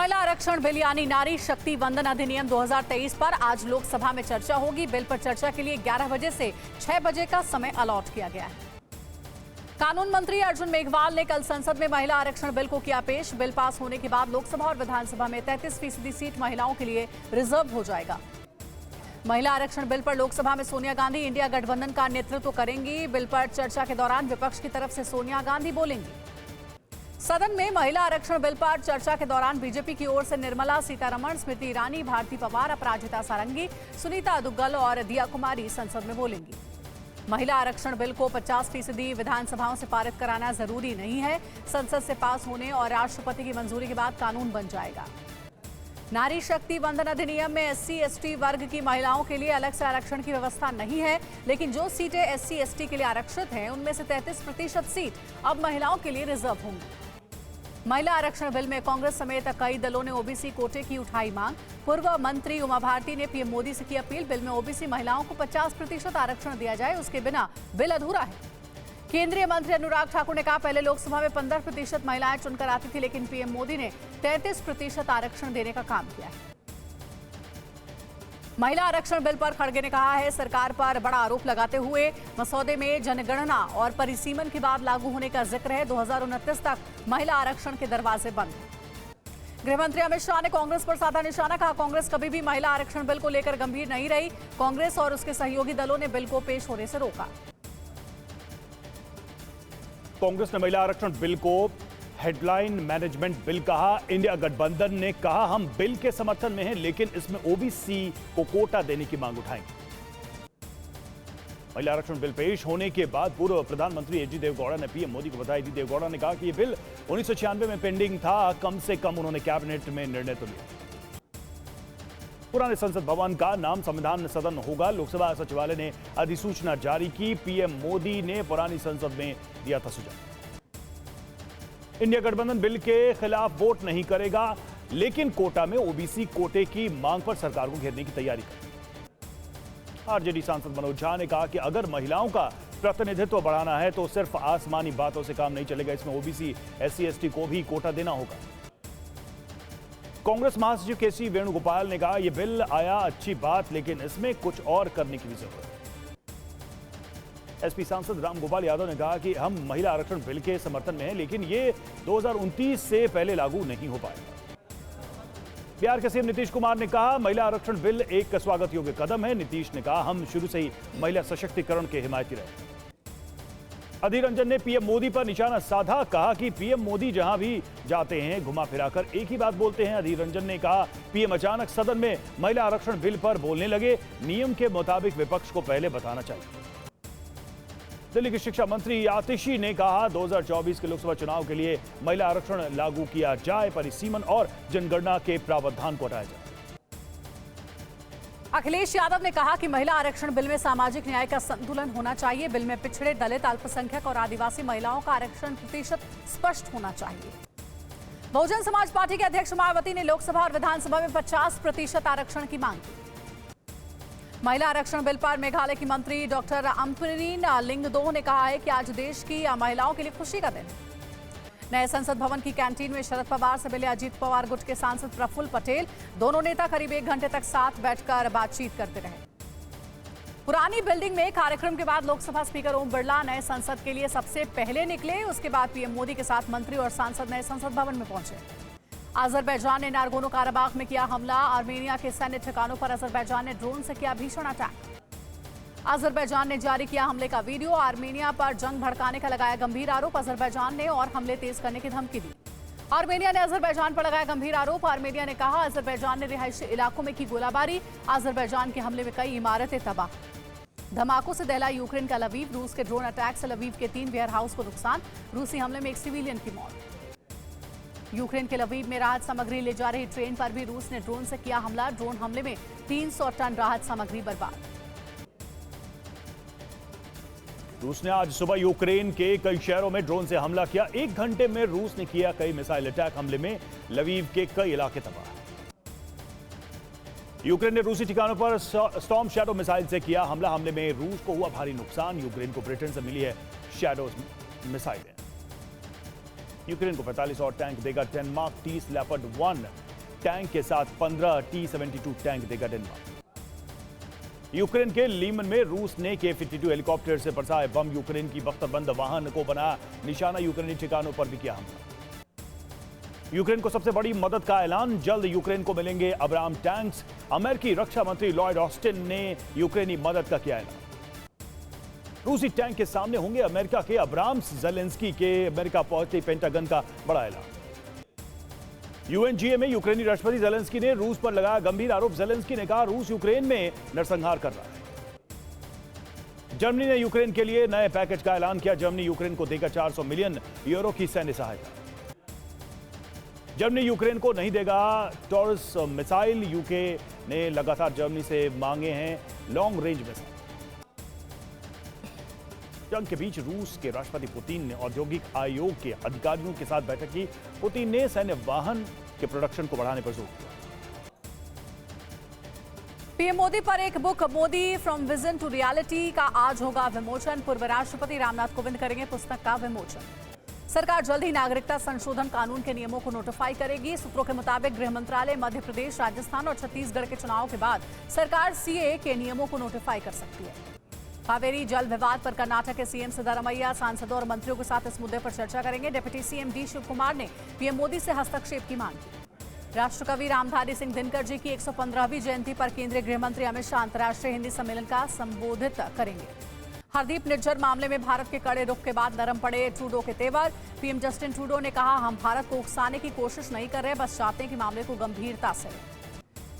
महिला आरक्षण बिल यानी नारी शक्ति वंदन अधिनियम 2023 पर आज लोकसभा में चर्चा होगी। बिल पर चर्चा के लिए 11 बजे से 6 बजे का समय अलॉट किया गया है। कानून मंत्री अर्जुन मेघवाल ने कल संसद में महिला आरक्षण बिल को किया पेश। बिल पास होने के बाद लोकसभा और विधानसभा में 33% सीट महिलाओं के लिए रिजर्व हो जाएगा। महिला आरक्षण बिल पर लोकसभा में सोनिया गांधी इंडिया गठबंधन का नेतृत्व करेंगी। बिल पर चर्चा के दौरान विपक्ष की तरफ से सोनिया गांधी बोलेंगी। सदन में महिला आरक्षण बिल पर चर्चा के दौरान बीजेपी की ओर से निर्मला सीतारमण, स्मृति ईरानी, भारती पवार, अपराजिता सारंगी, सुनीता दुग्गल और दिया कुमारी संसद में बोलेंगी। महिला आरक्षण बिल को 50% विधानसभाओं से पारित कराना जरूरी नहीं है। संसद से पास होने और राष्ट्रपति की मंजूरी के बाद कानून बन जाएगा। नारी शक्ति वंदन अधिनियम में SC/ST वर्ग की महिलाओं के लिए अलग से आरक्षण की व्यवस्था नहीं है, लेकिन जो सीटें SC/ST के लिए आरक्षित हैं उनमें से 33% सीट अब महिलाओं के लिए रिजर्व होंगी। महिला आरक्षण बिल में कांग्रेस समेत कई दलों ने ओबीसी कोटे की उठाई मांग। पूर्व मंत्री उमा भारती ने पीएम मोदी से की अपील। बिल में ओबीसी महिलाओं को 50% आरक्षण दिया जाए, उसके बिना बिल अधूरा है। केंद्रीय मंत्री अनुराग ठाकुर ने कहा, पहले लोकसभा में 15% महिलाएं चुनकर आती थी, लेकिन पीएम मोदी ने 33% आरक्षण देने का काम किया है। महिला आरक्षण बिल पर खड़गे ने कहा है, सरकार पर बड़ा आरोप लगाते हुए मसौदे में जनगणना और परिसीमन के बाद लागू होने का जिक्र है। 2029 तक महिला आरक्षण के दरवाजे बंद हैं। गृहमंत्री अमित शाह ने कांग्रेस पर साधा निशाना। कहा, कांग्रेस कभी भी महिला आरक्षण बिल को लेकर गंभीर नहीं रही। कांग्रेस और उसके सहयोगी दलों ने बिल को पेश होने से रोका। कांग्रेस ने महिला आरक्षण बिल को हेडलाइन मैनेजमेंट बिल कहा। इंडिया गठबंधन ने कहा, हम बिल के समर्थन में हैं, लेकिन इसमें ओबीसी को कोटा देने की मांग उठाएंगे। महिला आरक्षण बिल पेश होने के बाद पूर्व प्रधानमंत्री एच डी देवेगौड़ा ने पीएम मोदी को बधाई दी। देवेगौड़ा ने कहा कि यह बिल 1996 में पेंडिंग था, कम से कम उन्होंने कैबिनेट में निर्णय तो लिया। पुराने संसद भवन का नाम संविधान सदन होगा। लोकसभा सचिवालय ने अधिसूचना जारी की। पीएम मोदी ने पुरानी संसद में दिया था सुझाव। इंडिया गठबंधन बिल के खिलाफ वोट नहीं करेगा, लेकिन कोटा में ओबीसी कोटे की मांग पर सरकार को घेरने की तैयारी करेगी। आरजेडी सांसद मनोज झा ने कहा कि अगर महिलाओं का प्रतिनिधित्व बढ़ाना है तो सिर्फ आसमानी बातों से काम नहीं चलेगा, इसमें ओबीसी SC/ST को भी कोटा देना होगा। कांग्रेस महासचिव केसी वेणुगोपाल ने कहा, यह बिल आया अच्छी बात, लेकिन इसमें कुछ और करने की भी जरूरत है। एसपी सांसद रामगोपाल यादव ने कहा कि हम महिला आरक्षण बिल के समर्थन में हैं, लेकिन ये 2029 से पहले लागू नहीं हो पाएगा। बिहार के सीएम नीतीश कुमार ने कहा, महिला आरक्षण बिल एक स्वागत योग्य कदम है। नीतीश ने कहा, हम शुरू से ही महिला सशक्तिकरण के हिमायती रहे। अधीर रंजन ने पीएम मोदी पर निशाना साधा। कहा कि पीएम मोदी जहां भी जाते हैं घुमा फिराकर एक ही बात बोलते हैं। अधीर रंजन ने कहा, पीएम अचानक सदन में महिला आरक्षण बिल पर बोलने लगे। नियम के मुताबिक विपक्ष को पहले बताना चाहिए। दिल्ली की शिक्षा मंत्री आतिशी ने कहा, 2024 के लोकसभा चुनाव के लिए महिला आरक्षण लागू किया जाए, परिसीमन और जनगणना के प्रावधान को हटाया जाए। अखिलेश यादव ने कहा कि महिला आरक्षण बिल में सामाजिक न्याय का संतुलन होना चाहिए। बिल में पिछड़े, दलित, अल्पसंख्यक और आदिवासी महिलाओं का आरक्षण प्रतिशत स्पष्ट होना चाहिए। बहुजन समाज पार्टी के अध्यक्ष मायावती ने लोकसभा और विधानसभा में 50% आरक्षण की मांग की। महिला आरक्षण बिल पर मेघालय की मंत्री डॉक्टर अम्परीन लिंगदोह ने कहा है कि आज देश की महिलाओं के लिए खुशी का दिन है। नए संसद भवन की कैंटीन में शरद पवार से मिले अजीत पवार गुट के सांसद प्रफुल्ल पटेल। दोनों नेता करीब 1 घंटे तक साथ बैठकर बातचीत करते रहे। पुरानी बिल्डिंग में कार्यक्रम के बाद लोकसभा स्पीकर ओम बिरला नए संसद के लिए सबसे पहले निकले। उसके बाद पीएम मोदी के साथ मंत्री और सांसद नए संसद भवन में पहुंचे। अजरबैजान ने नारगोनो काराबाख में किया हमला। आर्मेनिया के सैन्य ठिकानों पर अजरबैजान ने ड्रोन से किया भीषण अटैक। अजरबैजान ने जारी किया हमले का वीडियो। आर्मेनिया पर जंग भड़काने का लगाया गंभीर आरोप। अजरबैजान ने और हमले तेज करने की धमकी दी। आर्मेनिया ने अजरबैजान पर लगाया गंभीर आरोप। आर्मेनिया ने कहा, अजरबैजान ने रिहायशी इलाकों में की गोलाबारी। अजरबैजान के हमले में कई इमारतें तबाह। धमाकों से दहला यूक्रेन का लवीव। रूस के ड्रोन अटैक से लवीव के 3 वेयर हाउस को नुकसान। रूसी हमले में एक सिविलियन की मौत। यूक्रेन के लवीव में राहत सामग्री ले जा रही ट्रेन पर भी रूस ने ड्रोन से किया हमला। ड्रोन हमले में 300 टन राहत सामग्री बर्बाद। रूस ने आज सुबह यूक्रेन के कई शहरों में ड्रोन से हमला किया। 1 घंटे में रूस ने किया कई मिसाइल अटैक। हमले में लवीव के कई इलाके तबाह। यूक्रेन ने रूसी ठिकानों पर स्टॉर्म शैडो मिसाइल से किया हमला। हमले में रूस को हुआ भारी नुकसान। यूक्रेन को ब्रिटेन से मिली है शैडो मिसाइलें। यूक्रेन को 45 और टैंक देगा 10 मार्क 30 लेपर्ड 1 टैंक के साथ 15 T-72 टैंक देगा डेनमार्क। यूक्रेन के लीमन में रूस ने K-52 हेलीकॉप्टर से बरसाए बम। यूक्रेन की बख्तरबंद वाहन को बनाया निशाना। यूक्रेनी ठिकानों पर भी किया हमला। यूक्रेन को सबसे बड़ी मदद का ऐलान। जल्द यूक्रेन को मिलेंगे अब्राम टैंक्स। अमेरिकी रक्षा मंत्री लॉयड ऑस्टिन ने यूक्रेनी मदद का किया ऐलान। रूसी टैंक के सामने होंगे अमेरिका के अब्राम्स। ज़ेलेंस्की के अमेरिका पहुंचे पेंटागन का बड़ा ऐलान। यूएनजीए में यूक्रेनी राष्ट्रपति ज़ेलेंस्की ने रूस पर लगाया गंभीर आरोप। ज़ेलेंस्की ने कहा रूस यूक्रेन में नरसंहार कर रहा है। जर्मनी ने यूक्रेन के लिए नए पैकेज का ऐलान किया। जर्मनी यूक्रेन को देगा 400 मिलियन यूरो की सैन्य सहायता। जर्मनी यूक्रेन को नहीं देगा टॉरस मिसाइल। यूके ने लगातार जर्मनी से मांगे हैं लॉन्ग रेंज मिसाइल। जंग के बीच रूस के राष्ट्रपति पुतिन ने औद्योगिक आयोग के अधिकारियों के साथ बैठक की। पुतिन ने सैन्य वाहन के प्रोडक्शन को बढ़ाने पर जोर दिया। पीएम मोदी पर एक book Modi from vision to reality का आज होगा विमोचन। पूर्व राष्ट्रपति रामनाथ कोविंद करेंगे पुस्तक का विमोचन। सरकार जल्द ही नागरिकता संशोधन कानून के नियमों को नोटिफाई करेगी। सूत्रों के मुताबिक गृह मंत्रालय मध्य प्रदेश, राजस्थान और छत्तीसगढ़ के चुनाव के बाद सरकार सीए के नियमों को नोटिफाई कर सकती है। कावेरी जल विवाद पर कर्नाटक के सीएम सिद्धारमैया सांसदों और मंत्रियों के साथ इस मुद्दे पर चर्चा करेंगे। Deputy CM D Shiv Kumar ने पीएम मोदी से हस्तक्षेप की मांग की। राष्ट्रकवि रामधारी सिंह दिनकर जी की 115वीं जयंती पर केंद्रीय गृह मंत्री अमित शाह अंतर्राष्ट्रीय हिंदी सम्मेलन का संबोधित करेंगे। हरदीप निज्जर मामले में भारत के कड़े रुख के बाद नरम पड़े ट्रूडो के तेवर। पीएम जस्टिन ट्रूडो ने कहा हम भारत को उकसाने की कोशिश नहीं कर रहे, बस चाहते हैं कि मामले को गंभीरता से लें।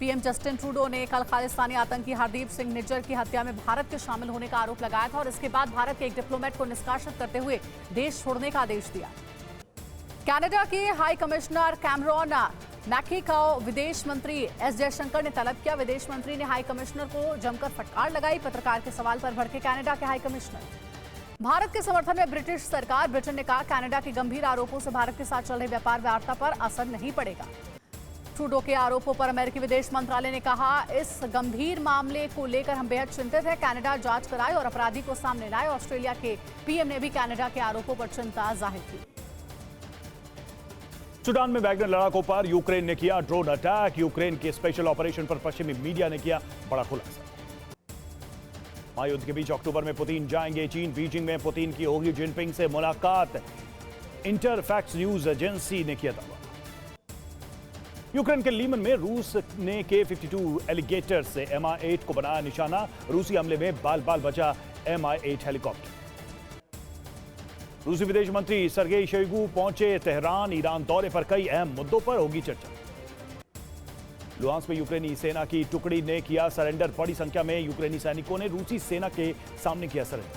पीएम जस्टिन ट्रूडो ने कल खालिस्तानी आतंकी हरदीप सिंह निज्जर की हत्या में भारत के शामिल होने का आरोप लगाया था और इसके बाद भारत के एक डिप्लोमेट को निष्कासित करते हुए देश छोड़ने का आदेश दिया। कनाडा के हाई कमिश्नर कैमरॉन मैकी का विदेश मंत्री एस जयशंकर ने तलब किया। विदेश मंत्री ने हाई कमिश्नर को जमकर फटकार लगाई। पत्रकार के सवाल पर भड़के कनाडा के हाई कमिश्नर। भारत के समर्थन में ब्रिटिश सरकार। ब्रिटेन ने कहा कनाडा के गंभीर आरोपों से भारत के साथ चल रही व्यापार वार्ता पर असर नहीं पड़ेगा। ट्रूडो के आरोपों पर अमेरिकी विदेश मंत्रालय ने कहा इस गंभीर मामले को लेकर हम बेहद चिंतित हैं। कनाडा जांच कराए और अपराधी को सामने लाए। ऑस्ट्रेलिया के पीएम ने भी कनाडा के आरोपों पर चिंता जाहिर की। सूडान में वैगनर लड़ाकों पर यूक्रेन ने किया ड्रोन अटैक। यूक्रेन के स्पेशल ऑपरेशन पर पश्चिमी मीडिया ने किया बड़ा खुलासा। महायुद्ध के बीच अक्टूबर में पुतिन जाएंगे चीन। बीजिंग में पुतिन की होगी जिनपिंग से मुलाकात। इंटरफैक्स न्यूज एजेंसी ने किया दावा। यूक्रेन के लीमन में रूस ने K-52 एलिगेटर से Mi-8 को बनाया निशाना। रूसी हमले में बाल बाल बचा Mi-8 हेलीकॉप्टर। रूसी विदेश मंत्री सर्गेई शोइगु पहुंचे तेहरान। ईरान दौरे पर कई अहम मुद्दों पर होगी चर्चा। लुहांस में यूक्रेनी सेना की टुकड़ी ने किया सरेंडर। बड़ी संख्या में यूक्रेनी सैनिकों ने रूसी सेना के सामने किया सरेंडर।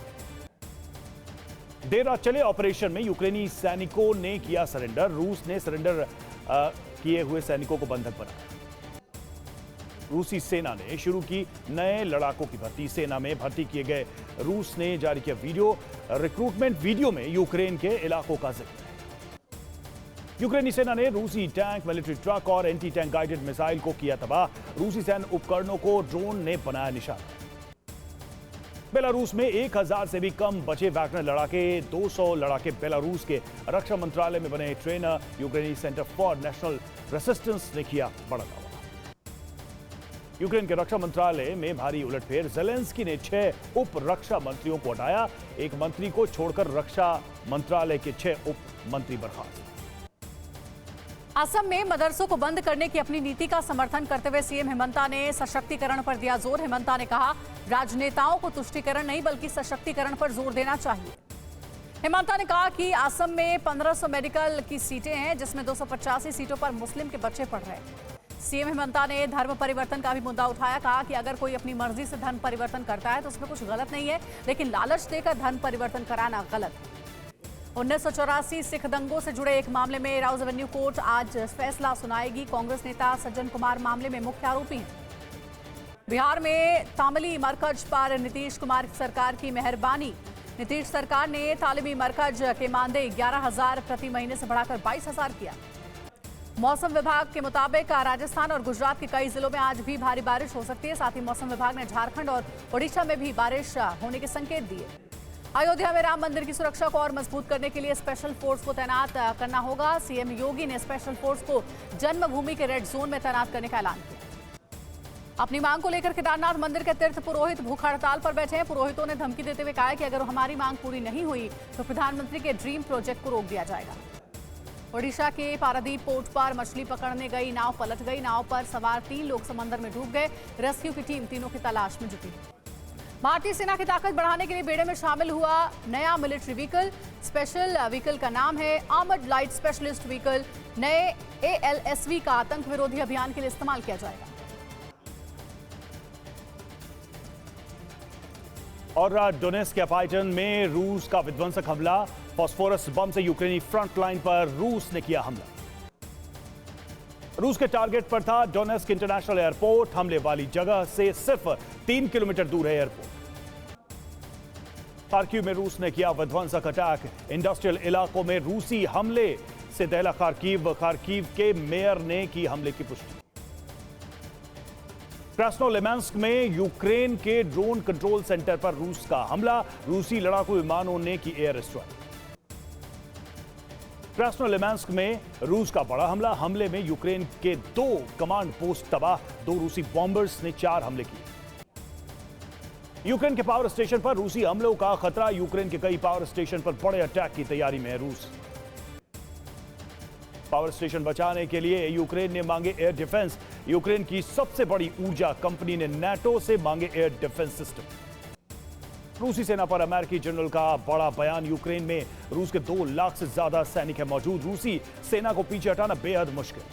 देर रात चले ऑपरेशन में यूक्रेनी सैनिकों ने किया सरेंडर। रूस ने सरेंडर किए हुए सैनिकों को बंधक बनाया। रूसी सेना ने शुरू की नए लड़ाकों की भर्ती। सेना में भर्ती किए गए रूस ने जारी किया वीडियो। रिक्रूटमेंट वीडियो में यूक्रेन के इलाकों का जिक्र है। यूक्रेनी सेना ने रूसी टैंक, मिलिट्री ट्रक और एंटी टैंक गाइडेड मिसाइल को किया तबाह। रूसी सैन्य उपकरणों को ड्रोन ने बनाया निशाना। बेलारूस में 1000 से भी कम बचे वैगनर लड़ाके। 200 लड़ाके बेलारूस के रक्षा मंत्रालय में बने ट्रेनर। यूक्रेनी सेंटर फॉर नेशनल रेसिस्टेंस ने किया बड़ा दावा। यूक्रेन के रक्षा मंत्रालय में भारी उलटफेर। ज़ेलेंस्की ने 6 उप रक्षा मंत्रियों को हटाया। एक मंत्री को छोड़कर रक्षा मंत्रालय के 6 उप मंत्री बर्खास्त। असम में मदरसों को बंद करने की अपनी नीति का समर्थन करते हुए सीएम हिमंता ने सशक्तिकरण पर दिया जोर। हिमंता ने कहा राजनेताओं को तुष्टीकरण नहीं बल्कि सशक्तिकरण पर जोर देना चाहिए। हिमंता ने कहा कि असम में 1500 मेडिकल की सीटें हैं जिसमें 285 सीटों पर मुस्लिम के बच्चे पढ़ रहे हैं। सीएम हिमंता ने धर्म परिवर्तन का भी मुद्दा उठाया। कहा कि अगर कोई अपनी मर्जी से धर्म परिवर्तन करता है तो उसमें कुछ गलत नहीं है, लेकिन लालच देकर धर्म परिवर्तन कराना गलत है। 1984 सिख दंगों से जुड़े एक मामले में राउज एवेन्यू कोर्ट आज फैसला सुनाएगी। कांग्रेस नेता सज्जन कुमार मामले में मुख्य आरोपी हैं। बिहार में तामली मरकज पर नीतीश कुमार सरकार की मेहरबानी। नीतीश सरकार ने तालीमी मरकज के मानदेय 11,000 प्रति महीने से बढ़ाकर 22,000 किया। मौसम विभाग के मुताबिक राजस्थान और गुजरात के कई जिलों में आज भी भारी बारिश हो सकती है। साथ ही मौसम विभाग ने झारखंड और ओडिशा में भी बारिश होने के संकेत दिए। अयोध्या में राम मंदिर की सुरक्षा को और मजबूत करने के लिए स्पेशल फोर्स को तैनात करना होगा। सीएम योगी ने स्पेशल फोर्स को जन्मभूमि के रेड जोन में तैनात करने का ऐलान किया। अपनी मांग को लेकर केदारनाथ मंदिर के तीर्थ पुरोहित भूख हड़ताल पर बैठे हैं। पुरोहितों ने धमकी देते हुए कहा है कि अगर हमारी मांग पूरी नहीं हुई तो प्रधानमंत्री के ड्रीम प्रोजेक्ट को रोक दिया जाएगा। ओडिशा के पारादीप पोर्ट पर मछली पकड़ने गई नाव पलट गई। नाव पर सवार 3 लोग समंदर में डूब गए। रेस्क्यू की टीम तीनों की तलाश में जुटी। भारतीय सेना की ताकत बढ़ाने के लिए बेड़े में शामिल हुआ नया मिलिट्री व्हीकल। स्पेशल व्हीकल का नाम है आर्मर्ड लाइट स्पेशलिस्ट व्हीकल। नए ALSV का आतंक विरोधी अभियान के लिए इस्तेमाल किया जाएगा। और डोनेट्स्क के पाइटन में रूस का विध्वंसक हमला। फास्फोरस बम से यूक्रेनी फ्रंट लाइन पर रूस ने किया हमला। रूस के टारगेट पर था डोनेट्स्क इंटरनेशनल एयरपोर्ट। हमले वाली जगह से सिर्फ 3 किलोमीटर दूर है एयरपोर्ट। खार्किव में रूस ने किया विध्वंसक अटैक। इंडस्ट्रियल इलाकों में रूसी हमले से दहला खार्किव। खार्किव के मेयर ने की हमले की पुष्टि। क्रास्नोलिमांस्क में यूक्रेन के ड्रोन कंट्रोल सेंटर पर रूस का हमला। रूसी लड़ाकू विमानों ने की एयर स्ट्राइक। क्रास्नोलिमांस्क में रूस का बड़ा हमला। हमले में यूक्रेन के 2 कमांड पोस्ट तबाह। 2 रूसी बॉम्बर्स ने 4 हमले किए। यूक्रेन के पावर स्टेशन पर रूसी हमलों का खतरा। यूक्रेन के कई पावर स्टेशन पर बड़े अटैक की तैयारी में है रूस। पावर स्टेशन बचाने के लिए यूक्रेन ने मांगे एयर डिफेंस। यूक्रेन की सबसे बड़ी ऊर्जा कंपनी ने नाटो से मांगे एयर डिफेंस सिस्टम। रूसी सेना पर अमेरिकी जनरल का बड़ा बयान। यूक्रेन में रूस के 2 लाख से ज्यादा सैनिक है मौजूद। रूसी सेना को पीछे हटाना बेहद मुश्किल।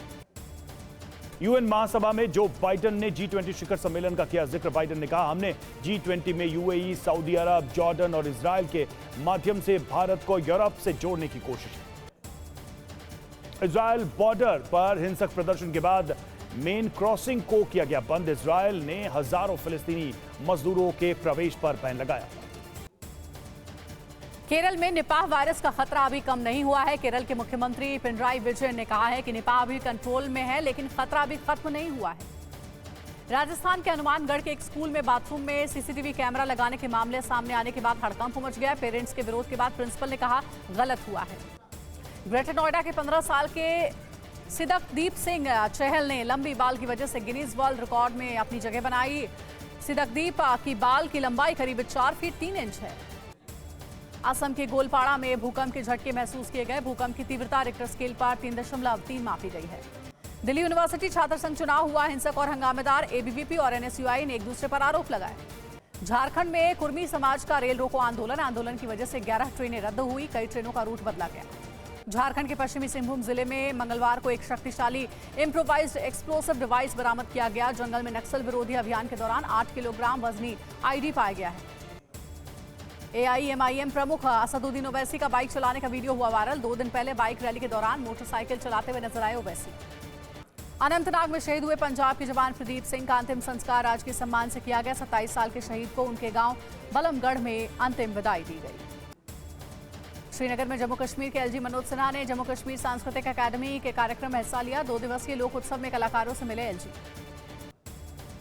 यूएन महासभा में जो बाइडेन ने G20 शिखर सम्मेलन का किया जिक्र। बाइडेन ने कहा, हमने G20 में UAE, सऊदी अरब, जॉर्डन और इजराइल के माध्यम से भारत को यूरोप से जोड़ने की कोशिश की। इजराइल बॉर्डर पर हिंसक प्रदर्शन के बाद मेन क्रॉसिंग को किया गया बंद। इजराइल ने हजारों फिलिस्तीनी मजदूरों के प्रवेश पर बैन लगाया। केरल में निपाह वायरस का खतरा अभी कम नहीं हुआ है। केरल के मुख्यमंत्री पिनराई विजयन ने कहा है कि निपाह अभी कंट्रोल में है, लेकिन खतरा अभी खत्म नहीं हुआ है। राजस्थान के हनुमानगढ़ के एक स्कूल में बाथरूम में CCTV कैमरा लगाने के मामले सामने आने के बाद हड़कंप मच गया। पेरेंट्स के विरोध के बाद प्रिंसिपल ने कहा गलत हुआ है। ग्रेटर नोएडा के 15 साल के सिदकदीप सिंह चहल ने लंबी बाल की वजह से गिनीज वर्ल्ड रिकॉर्ड में अपनी जगह बनाई। सिदकदीप की बाल की लंबाई करीब 4 फीट 3 इंच है। असम के गोलपाड़ा में भूकंप के झटके महसूस किए गए। भूकंप की तीव्रता रिक्टर स्केल पर 3.3 मापी गई है। दिल्ली यूनिवर्सिटी छात्र संघ चुनाव हुआ हिंसक और हंगामेदार। ABVP और NSUI ने एक दूसरे पर आरोप लगाए। झारखंड में कुर्मी समाज का रेल रोको आंदोलन की वजह से 11 ट्रेनें रद्द हुई। कई ट्रेनों का रूट बदला गया। झारखंड के पश्चिमी सिंहभूम जिले में मंगलवार को एक शक्तिशाली इम्प्रोवाइज्ड एक्सप्लोसिव डिवाइस बरामद किया गया। जंगल में नक्सल विरोधी अभियान के दौरान 8 किलोग्राम वजनी ID पाया गया है। AIMIM प्रमुख असदुद्दीन ओवैसी का बाइक चलाने का वीडियो हुआ वायरल। 2 दिन पहले बाइक रैली के दौरान मोटरसाइकिल चलाते हुए नजर आए ओवैसी। अनंतनाग में शहीद हुए पंजाब के जवान प्रदीप सिंह का अंतिम संस्कार राजकीय सम्मान से किया गया। 27 साल के शहीद को उनके गांव बलमगढ़ में अंतिम विदाई दी गई। श्रीनगर में जम्मू कश्मीर के LG मनोज सिन्हा ने जम्मू कश्मीर सांस्कृतिक अकादमी के कार्यक्रम में हिस्सा लिया। 2 दिवसीय लोक उत्सव में कलाकारों से मिले LG।